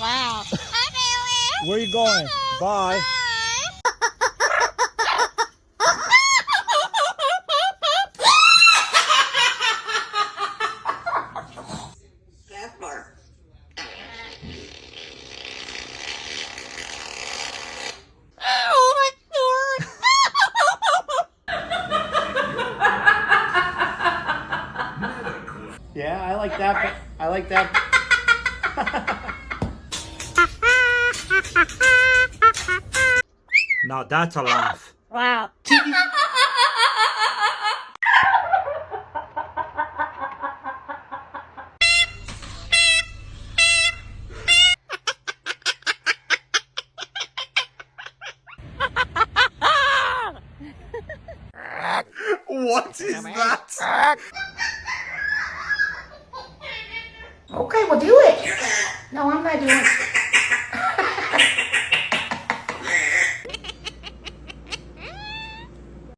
Wow. Where are you going? Bye. That part. Yeah, I like that. I like that. Now that's a laugh. Wow. What is that? Okay, well do it. No, I'm not doing it.